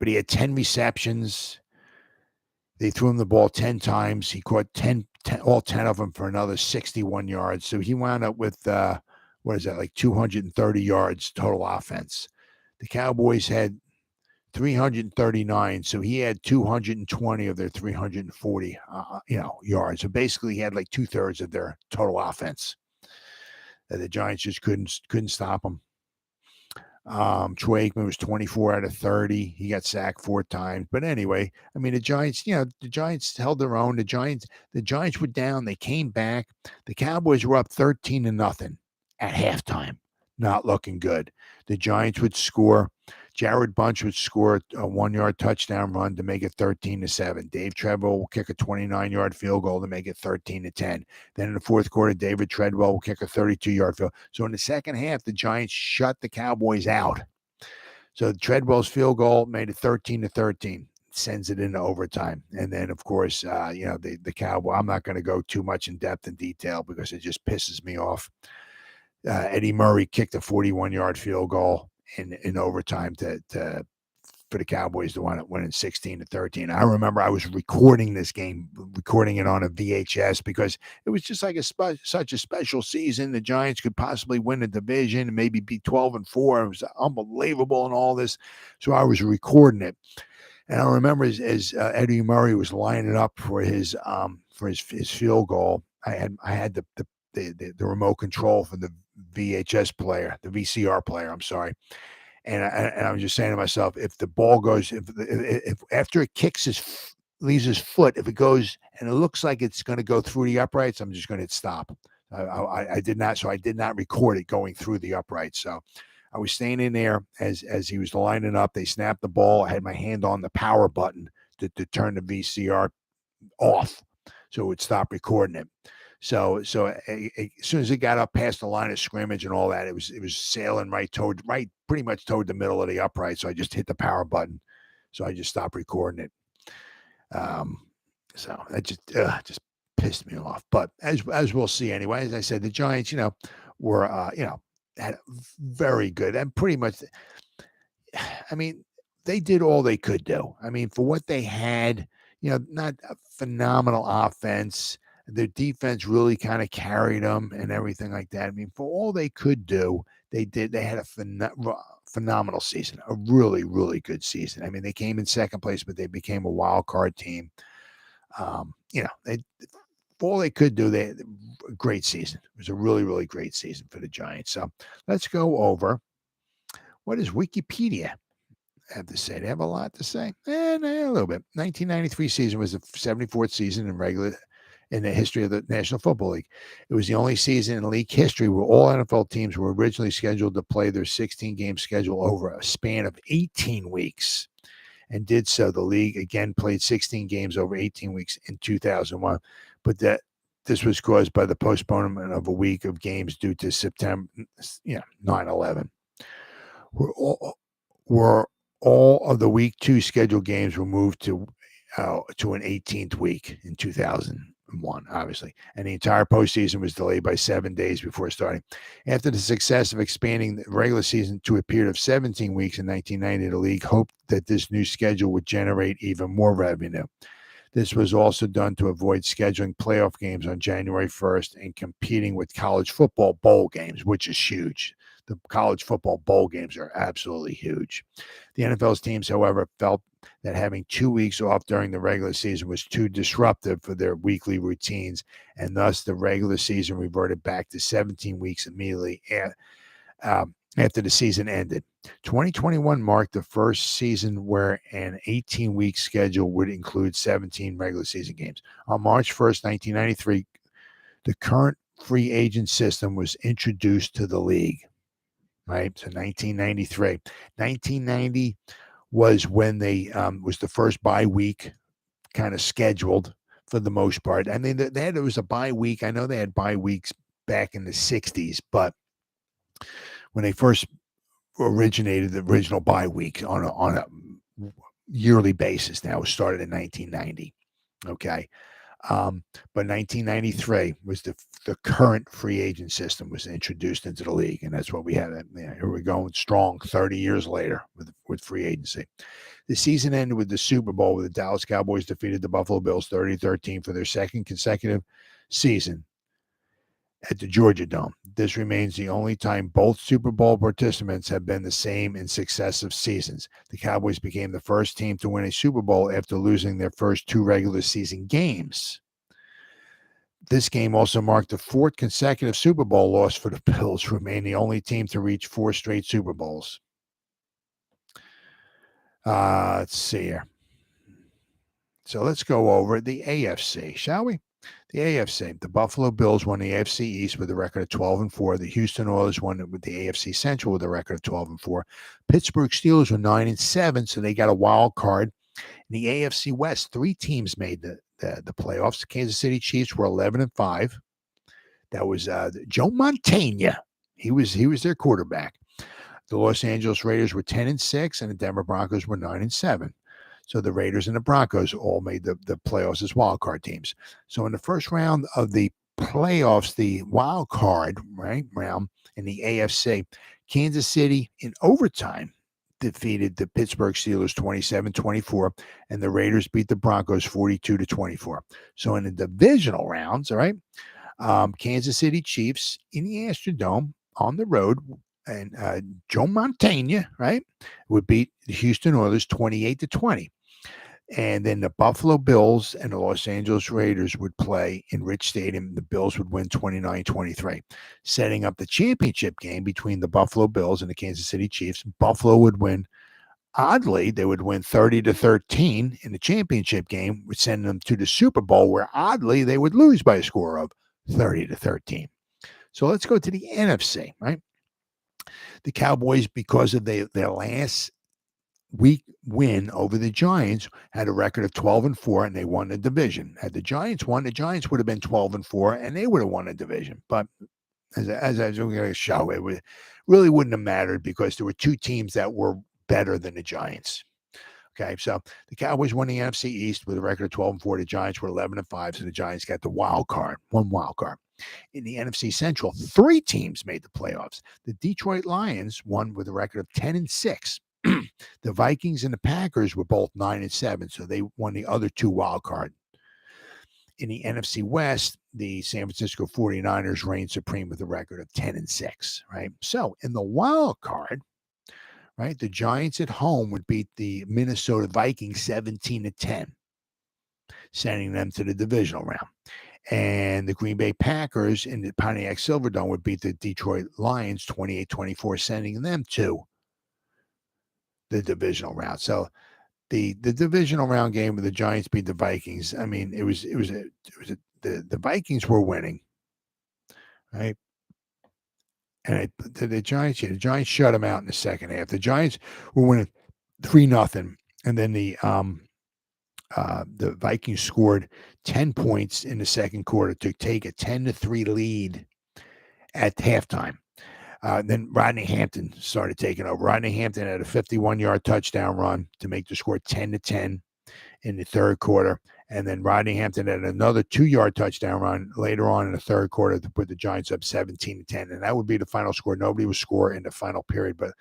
he had 10 receptions. They threw him the ball 10 times. He caught 10 all 10 of them for another 61 yards. So he wound up with, like 230 yards total offense. The Cowboys had 339. So he had 220 of their 340, yards. So basically he had like 2/3 of their total offense. The Giants just couldn't stop him. Troy Aikman was 24 out of 30. He got sacked 4 times. But anyway, I mean, the Giants held their own. The Giants were down. They came back. The Cowboys were up 13-0 at halftime. Not looking good. The Giants would score. Jared Bunch would score a 1-yard touchdown run to make it 13-7. Dave Treadwell will kick a 29-yard field goal to make it 13-10. Then in the fourth quarter, David Treadwell will kick a 32-yard field. So in the second half, the Giants shut the Cowboys out. So Treadwell's field goal made it 13-13. Sends it into overtime. And then, of course, the Cowboy. I'm not going to go too much in depth and detail because it just pisses me off. Eddie Murray kicked a 41-yard field goal in overtime for the Cowboys to wind up winning 16-13. I remember I was recording this game, recording it on a VHS because it was just like such a special season. The Giants could possibly win the division and maybe be 12-4. It was unbelievable and all this. So I was recording it. And I remember as Eddie Murray was lining up for his field goal, I had the remote control for the VHS player, the VCR player. I'm sorry, and I was just saying to myself, if the ball goes, if after it leaves his foot, if it goes and it looks like it's going to go through the uprights, I'm just going to stop. I did not record it going through the uprights. So I was staying in there as he was lining up. They snapped the ball. I had my hand on the power button to turn the VCR off so it would stop recording it. So as soon as it got up past the line of scrimmage and all that, it was sailing pretty much toward the middle of the upright. So I just hit the power button. So I just stopped recording it. So that just pissed me off. But as we'll see anyway, as I said, the Giants, were had very good and pretty much. I mean, they did all they could do. I mean, for what they had, not a phenomenal offense. Their defense really kind of carried them and everything like that. I mean, for all they could do, they did. They had a phenomenal season, a really, really good season. I mean, they came in second place, but they became a wild card team. For all they could do, they had a great season. It was a really, really great season for the Giants. So let's go over what does Wikipedia have to say. They have a lot to say. A little bit. 1993 season was the 74th season in the history of the National Football League. It was the only season in league history where all NFL teams were originally scheduled to play their 16-game schedule over a span of 18 weeks and did so. The league again played 16 games over 18 weeks in 2001, but this was caused by the postponement of a week of games due to September 9/11. Were all of the week 2 scheduled games were moved to an 18th week in 2001, obviously. And the entire postseason was delayed by 7 days before starting. After the success of expanding the regular season to a period of 17 weeks in 1990, the league hoped that this new schedule would generate even more revenue. This was also done to avoid scheduling playoff games on January 1st and competing with college football bowl games, which is huge. the college football bowl games are absolutely huge. The NFL's teams, however, felt that having 2 weeks off during the regular season was too disruptive for their weekly routines, and thus the regular season reverted back to 17 weeks immediately after the season ended. 2021 marked the first season where an 18-week schedule would include 17 regular season games. On March 1st, 1993, the current free agent system was introduced to the league, right? So 1993. 1990 was when they was the first bye week kind of scheduled for the most part. I mean, there was a bye week. I know they had bye weeks back in the 60s, but when they first originated the original bye week on a yearly basis, now it started in 1990. Okay. But 1993 was the current free agent system was introduced into the league, and that's what we had. Here we're going strong 30 years later with free agency. The season ended with the Super Bowl, where the Dallas Cowboys defeated the Buffalo Bills 30-13 for their second consecutive season at the Georgia Dome. This remains the only time both Super Bowl participants have been the same in successive seasons. The Cowboys became the first team to win a Super Bowl after losing their first 2 regular season games. This game also marked the 4th consecutive Super Bowl loss for the Bills, remain the only team to reach 4 straight Super Bowls. Let's see here. So let's go over the AFC, shall we? The AFC, the Buffalo Bills won the AFC East with a record of 12-4. The Houston Oilers won it with the AFC Central with a record of 12-4. Pittsburgh Steelers were 9-7, so they got a wild card. In the AFC West, 3 teams made the playoffs. The Kansas City Chiefs were 11-5. That was Joe Montana. He was their quarterback. The Los Angeles Raiders were 10-6, and the Denver Broncos were 9-7. So the Raiders and the Broncos all made the playoffs as wild card teams. So in the first round of the playoffs, the wild card round in the AFC, Kansas City in overtime defeated the Pittsburgh Steelers 27-24, and the Raiders beat the Broncos 42-24. So in the divisional rounds, all right, Kansas City Chiefs in the Astrodome on the road, and Joe Montana, right, would beat the Houston Oilers 28-20. And then the Buffalo Bills and the Los Angeles Raiders would play in Rich Stadium. The Bills would win 29-23, setting up the championship game between the Buffalo Bills and the Kansas City Chiefs. Buffalo would win. Oddly, they would win 30-13 in the championship game, which send them to the Super Bowl, where oddly they would lose by a score of 30-13. So let's go to the NFC, right? The Cowboys, because of their last week win over the Giants, had a record of 12-4, and they won the division. Had the Giants won, the Giants would have been 12-4, and they would have won the division. But as I was going to show, it really wouldn't have mattered because there were 2 teams that were better than the Giants. Okay, so the Cowboys won the NFC East with a record of 12-4. The Giants were 11-5, so the Giants got the wild card, one wild card. In the NFC Central, 3 teams made the playoffs. The Detroit Lions won with a record of 10-6. The Vikings and the Packers were both 9-7, so they won the other 2 wild card. In the NFC West, the San Francisco 49ers reigned supreme with a record of 10-6, right? So in the wild card, right, the Giants at home would beat the Minnesota Vikings 17-10, sending them to the divisional round. And the Green Bay Packers in the Pontiac Silverdome would beat the Detroit Lions 28-24, sending them to the divisional round. So the divisional round game where the Giants beat the Vikings, I mean, the Vikings were winning, right? And the Giants shut them out in the second half. The Giants were winning 3-0, and then the Vikings scored 10 points in the second quarter to take a 10-3 lead at halftime. Then Rodney Hampton started taking over. Rodney Hampton had a 51-yard touchdown run to make the score 10-10 in the third quarter. And then Rodney Hampton had another 2-yard touchdown run later on in the third quarter to put the Giants up 17-10. And that would be the final score. Nobody would score in the final period. But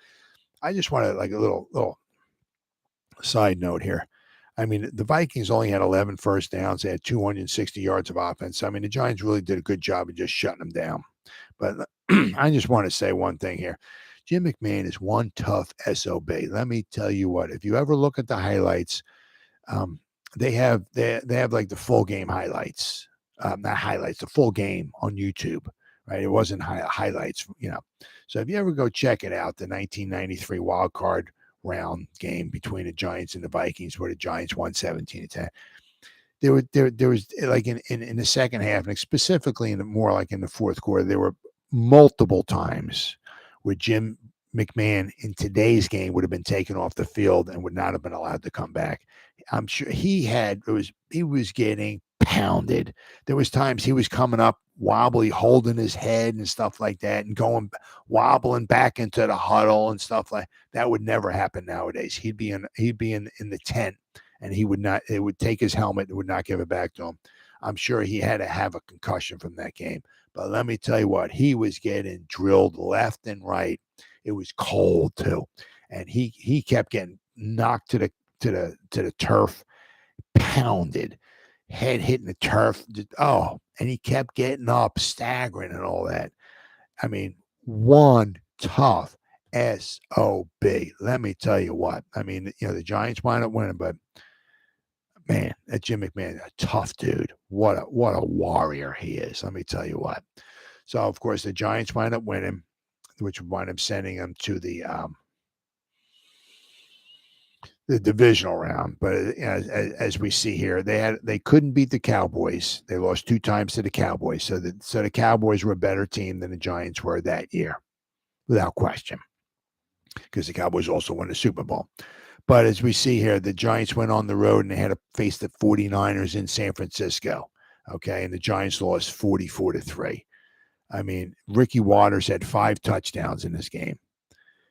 I just wanted like a little side note here. I mean, the Vikings only had 11 first downs. They had 260 yards of offense. I mean, the Giants really did a good job of just shutting them down. But I just want to say one thing here. Jim McMahon is one tough SOB. Let me tell you what, if you ever look at the highlights, they have like the full game highlights, not highlights, the full game on YouTube, right? It wasn't highlights, So if you ever go check it out, the 1993 wild card round game between the Giants and the Vikings, where the Giants won 17-10. There was like in the second half, and specifically more like in the fourth quarter, there were multiple times where Jim McMahon in today's game would have been taken off the field and would not have been allowed to come back. I'm sure he was getting pounded. There was times he was coming up wobbly, holding his head and stuff like that, and going wobbling back into the huddle and stuff like that. Would never happen nowadays. He'd be in the tent, and he would not. It would take his helmet and would not give it back to him. I'm sure he had to have a concussion from that game. But let me tell you what, he was getting drilled left and right. It was cold too, and he kept getting knocked to the turf, pounded, head hitting the turf. And he kept getting up, staggering, and all that. I mean, one tough SOB. Let me tell you what. I mean, the Giants wind up winning, but man, that Jim McMahon, a tough dude. What a warrior he is. Let me tell you what. So of course the Giants wind up winning, which would wind up sending them to the divisional round. But as we see here, they couldn't beat the Cowboys. They lost 2 times to the Cowboys. So the Cowboys were a better team than the Giants were that year, without question, because the Cowboys also won the Super Bowl. But as we see here, the Giants went on the road and they had to face the 49ers in San Francisco. Okay, and the Giants lost 44-3. I mean, Ricky Watters had 5 touchdowns in this game.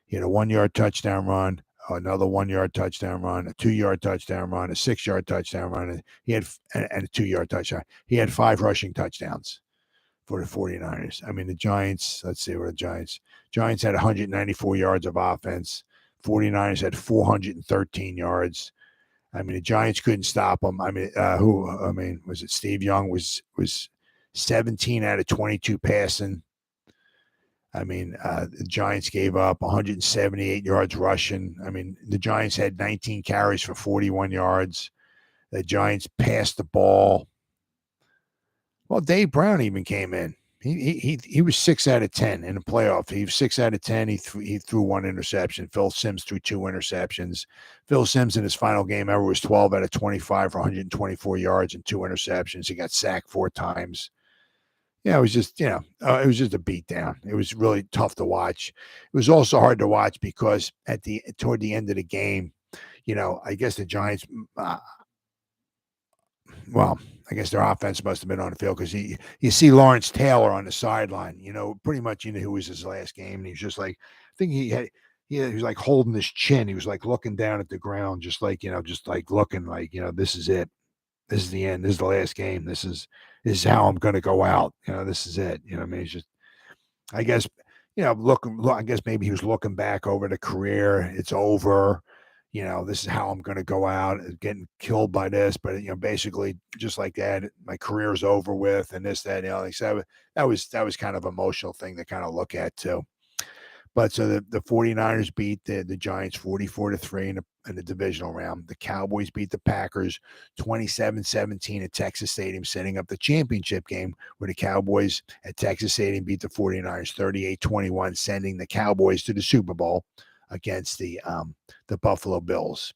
He had a 1-yard touchdown run, another 1-yard touchdown run, a 2-yard touchdown run, a 6-yard touchdown run, and a 2-yard touchdown. He had 5 rushing touchdowns for the 49ers. I mean, the Giants, let's see where the Giants had 194 yards of offense. 49ers had 413 yards. I mean, the Giants couldn't stop them. I mean, was it Steve Young was 17 out of 22 passing. I mean, the Giants gave up 178 yards rushing. I mean, the Giants had 19 carries for 41 yards. The Giants passed the ball. Well, Dave Brown even came in. He was 6 out of 10 in the playoff. He was 6 out of 10. He threw 1 interception. Phil Simms threw 2 interceptions. Phil Simms in his final game ever was 12 out of 25 for 124 yards and 2 interceptions. He got sacked 4 times. Yeah, it was just, it was just a beatdown. It was really tough to watch. It was also hard to watch because toward the end of the game, I guess the Giants, I guess their offense must have been on the field because you see Lawrence Taylor on the sideline, pretty much who was his last game. And he was just like, I think he was like holding his chin. He was like looking down at the ground, just like looking like, this is it. This is the end. This is the last game. This is how I'm going to go out. This is it. I mean, it's just, I guess, I guess maybe he was looking back over the career. It's over. This is how I'm going to go out, getting killed by this. But, basically just like that, my career's over with and this, that, and the other. So that was kind of an emotional thing to kind of look at too. But so the 49ers beat the Giants 44-3 in the divisional round. The Cowboys beat the Packers 27-17 at Texas Stadium, setting up the championship game where the Cowboys at Texas Stadium beat the 49ers 38-21, sending the Cowboys to the Super Bowl against the Buffalo Bills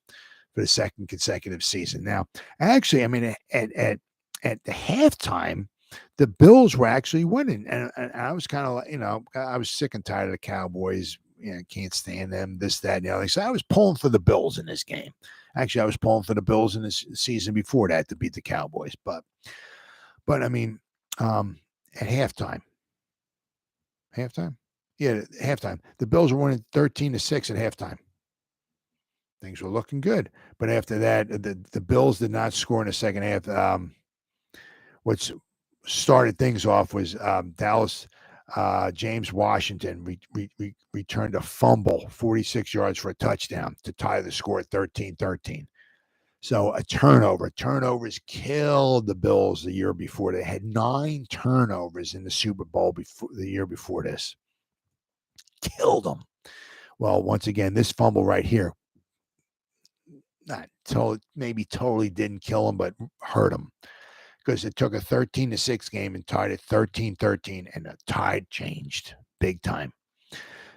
for the second consecutive season. Now, actually, I mean, at the halftime, the Bills were actually winning. And I was kind of like, I was sick and tired of the Cowboys. Can't stand them, this, that, and the other. So I was pulling for the Bills in this game. Actually, I was pulling for the Bills in this season before that to beat the Cowboys. But I mean, at halftime. Yeah, at halftime. The Bills were winning 13-6 at halftime. Things were looking good. But after that, the Bills did not score in the second half. What's started things off was Dallas James Washington returned a fumble 46 yards for a touchdown to tie the score at 13-13. So a turnover. Turnovers killed the Bills the year before. They had 9 turnovers in the Super Bowl before the year before this. Killed them. Well, once again, this fumble right here, maybe totally didn't kill him, but hurt him. Because it took a 13-6 game and tied it 13-13, and the tide changed big time.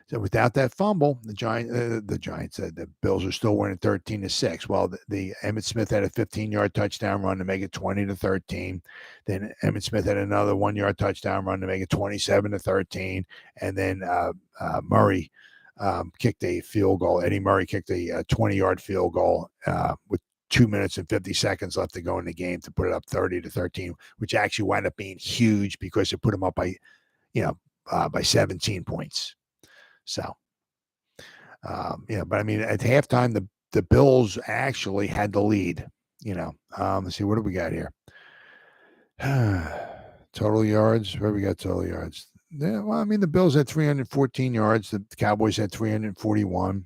So without that fumble, the Bills are still winning 13-6. Well, the Emmitt Smith had a 15-yard touchdown run to make it 20-13. Then Emmitt Smith had another 1-yard touchdown run to make it 27-13. And then Murray kicked a field goal. Eddie Murray kicked a 20-yard field goal with 2 minutes and 50 seconds left to go in the game to put it up 30-13, which actually wound up being huge because it put them up by 17 points. So, but I mean, at halftime, the Bills actually had the lead. Let's see, what do we got here? Total yards. Where we got total yards? Yeah, well, I mean, the Bills had 314 yards. The Cowboys had 341.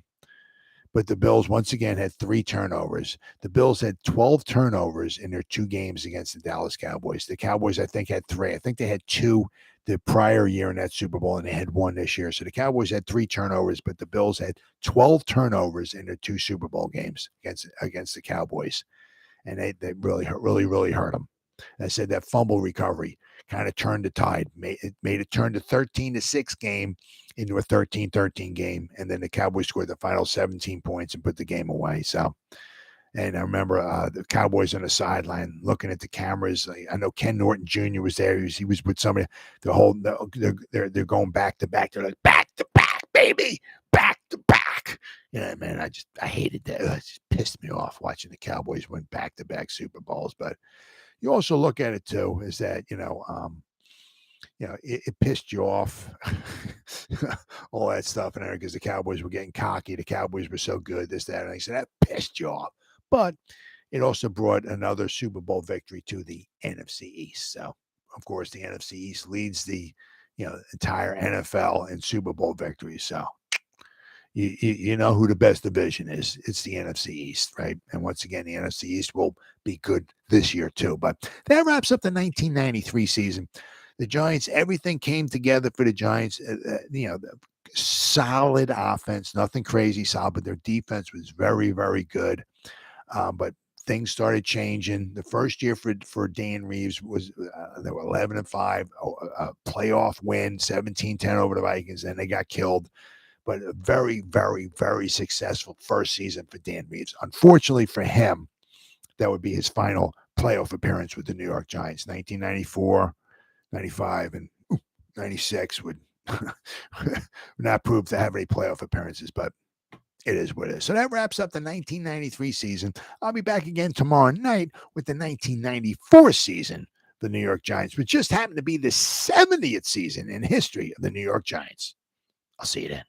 But the Bills, once again, had 3 turnovers. The Bills had 12 turnovers in their 2 games against the Dallas Cowboys. The Cowboys, I think, had 3. I think they had 2 the prior year in that Super Bowl, and they had 1 this year. So the Cowboys had 3 turnovers, but the Bills had 12 turnovers in their 2 Super Bowl games against the Cowboys. And they really hurt them. And I said that fumble recovery kind of turned the tide, made it turn the 13-6 game into a 13-13 game. And then the Cowboys scored the final 17 points and put the game away. So, and I remember the Cowboys on the sideline looking at the cameras. I know Ken Norton Jr. was there. He was with somebody. They're going back to back. They're like, back to back, baby, back to back. Man, I hated that. It just pissed me off watching the Cowboys win back-to-back Super Bowls. But you also look at it too, is that it pissed you off, all that stuff, and because the Cowboys were getting cocky, the Cowboys were so good, this, that, and I said that pissed you off. But it also brought another Super Bowl victory to the NFC East. So, of course, the NFC East leads the entire NFL in Super Bowl victories. So, you know who the best division is. It's the NFC East, right? And once again, the NFC East will be good this year too. But that wraps up the 1993 season. The Giants, everything came together for the Giants. Solid offense, nothing crazy solid, but their defense was very, very good. But things started changing. The first year for Dan Reeves was they were 11-5, a playoff win, 17-10 over the Vikings, and they got killed. But a very, very, very successful first season for Dan Reeves. Unfortunately for him, that would be his final playoff appearance with the New York Giants. 1994, 95, and 96 would not prove to have any playoff appearances, but it is what it is. So that wraps up the 1993 season. I'll be back again tomorrow night with the 1994 season, the New York Giants, which just happened to be the 70th season in history of the New York Giants. I'll see you then.